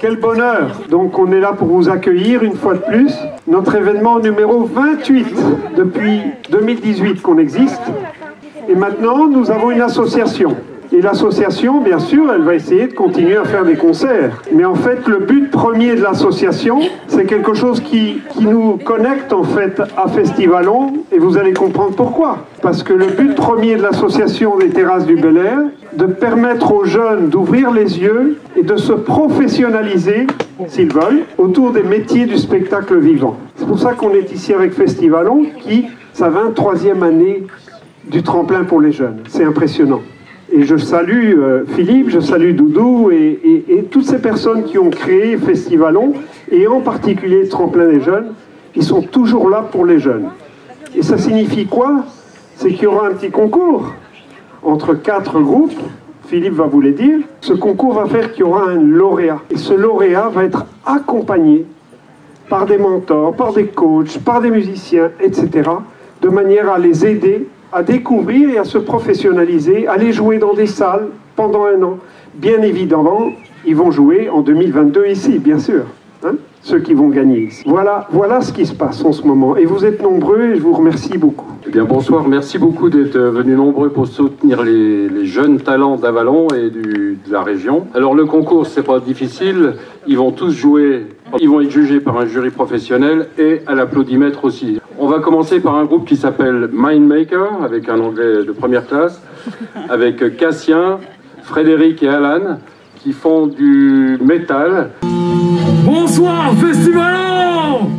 Quel bonheur! Donc on est là pour vous accueillir une fois de plus. Notre événement numéro 28 depuis 2018 qu'on existe. Et maintenant nous avons une association. Et l'association, bien sûr, elle va essayer de continuer à faire des concerts. Mais en fait, le but premier de l'association, c'est quelque chose qui nous connecte en fait à Festivalon. Et vous allez comprendre pourquoi. Parce que le but premier de l'association des Terrasses du Bel-Air, de permettre aux jeunes d'ouvrir les yeux et de se professionnaliser, s'ils veulent, autour des métiers du spectacle vivant. C'est pour ça qu'on est ici avec Festivalon, qui, sa 23e année du tremplin pour les jeunes. C'est impressionnant. Et je salue Philippe, je salue Doudou et toutes ces personnes qui ont créé Festivalon, et en particulier le tremplin des jeunes, ils sont toujours là pour les jeunes. Et ça signifie quoi? C'est qu'il y aura un petit concours entre 4 groupes, Philippe va vous les dire. Ce concours va faire qu'il y aura un lauréat. Et ce lauréat va être accompagné par des mentors, par des coachs, par des musiciens, etc., de manière à les aider à découvrir et à se professionnaliser, à aller jouer dans des salles pendant un an. Bien évidemment, ils vont jouer en 2022 ici, bien sûr, hein, ceux qui vont gagner ici. Voilà ce qui se passe en ce moment. Et vous êtes nombreux et je vous remercie beaucoup. Eh bien, bonsoir, merci beaucoup d'être venus nombreux pour soutenir les jeunes talents d'Avallon et de la région. Alors le concours, c'est pas difficile, ils vont tous jouer, ils vont être jugés par un jury professionnel et à l'applaudimètre aussi. On va commencer par un groupe qui s'appelle Mindmaker, avec un anglais de première classe, avec Cassien, Frédéric et Alan, qui font du métal. Bonsoir Festivalon!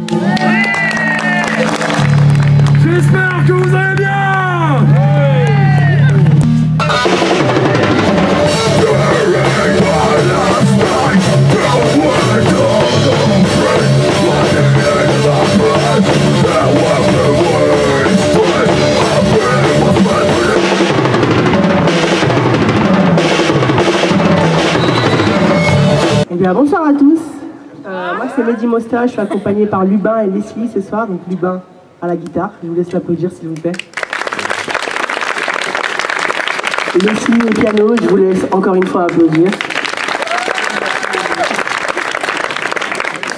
J'espère que vous allez bien! Eh bien, bonsoir à tous. Moi, c'est Mehdi Mosta. Je suis accompagné par Lubin et Leslie ce soir. Donc, Lubin à la guitare. Je vous laisse l'applaudir, s'il vous plaît. Leslie au piano. Je vous laisse encore une fois applaudir.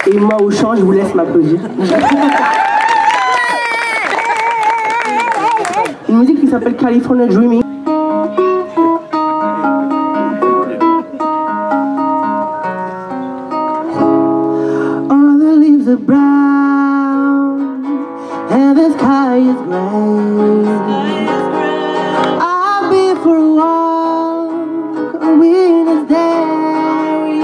Et moi, au chant, je vous laisse m'applaudir. Une musique qui s'appelle California Dreaming. Are brown and the sky is gray. I'll be for a walk on winter's day.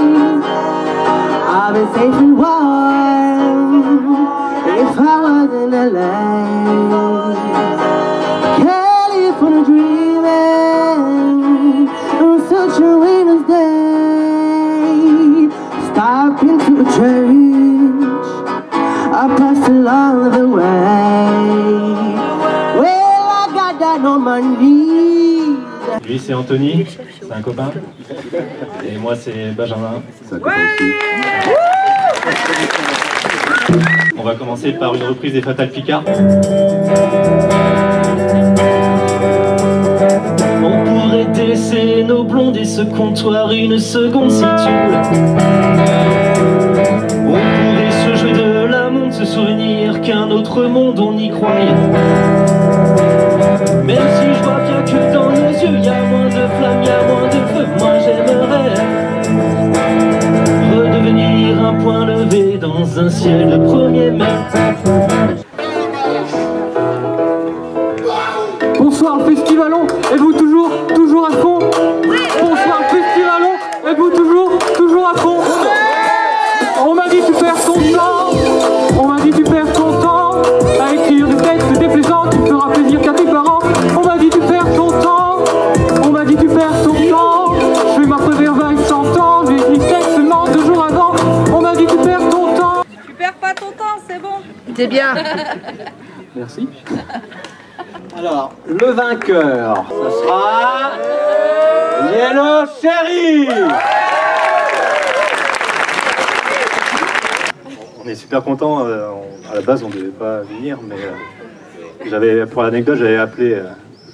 I'll be safe and warm if I was in LA. California dreaming on such a winter's day. Stop into a train I passed along the way. Well, I got down on my knees. Lui c'est Anthony, c'est un copain. Et moi c'est Benjamin, c'est un copain aussi. On va commencer par une reprise des Fatal Picard. On pourrait délaisser nos blondes et ce comptoir une seconde si tu veux. On pourrait se jouer de la montre, se souvenir qu'un autre monde on y croyait. Même si je vois bien que dans nos yeux y a moins de flammes, y a moins de feu, moi j'aimerais redevenir un point levé dans un ciel de 1er mai. Bonsoir Festivalon, êtes-vous toujours à fond? Bonsoir Festivalon, êtes-vous toujours à fond? On m'a dit tu perds ton temps, on m'a dit tu perds ton temps à écrire des textes déplaisants, tu feras plaisir qu'à tes parents. On m'a dit tu perds ton temps, on m'a dit tu perds ton temps. Je vais m'approuver vers 100 ans, j'ai écrit ce texte seulement 2 jours avant. On m'a dit tu perds ton temps. Tu perds pas ton temps, c'est bon. C'est bien. Merci. Alors, le vainqueur, ce sera Yellow Cherry. On est super contents. À la base, on ne devait pas venir, mais pour l'anecdote, j'avais appelé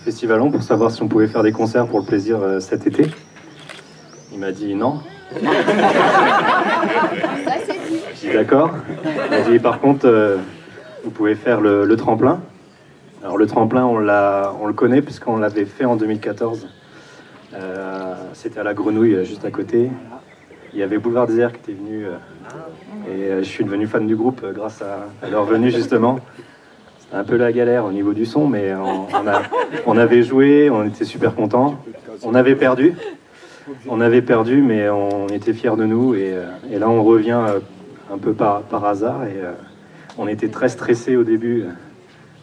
Festivalon pour savoir si on pouvait faire des concerts pour le plaisir cet été. Il m'a dit non. J'ai dit d'accord. Il m'a dit par contre, vous pouvez faire le tremplin. Alors le tremplin, on le connaît puisqu'on l'avait fait en 2014. C'était à la Grenouille, juste à côté. Il y avait Boulevard Désert qui était venu et je suis devenu fan du groupe grâce à leur venue justement. C'était un peu la galère au niveau du son, mais on avait joué, on était super contents. On avait perdu, mais on était fiers de nous et là on revient un peu par hasard et on était très stressés au début.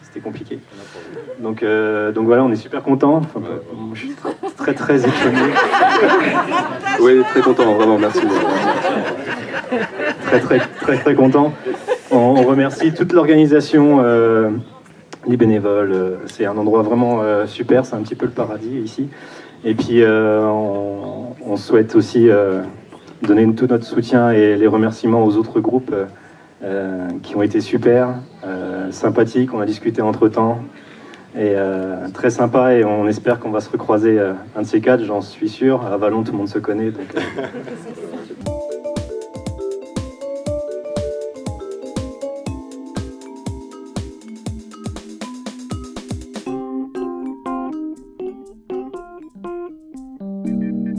C'était compliqué. Donc voilà, on est super contents. Enfin, je suis très étonné. Oui, très content, vraiment, merci. Très content. On remercie toute l'organisation, les bénévoles. C'est un endroit vraiment super, c'est un petit peu le paradis ici. Et puis on souhaite aussi donner tout notre soutien et les remerciements aux autres groupes qui ont été super, sympathiques, on a discuté entre-temps, et très sympa, et on espère qu'on va se recroiser un de ces quatre, j'en suis sûr. À Avallon, tout le monde se connaît, donc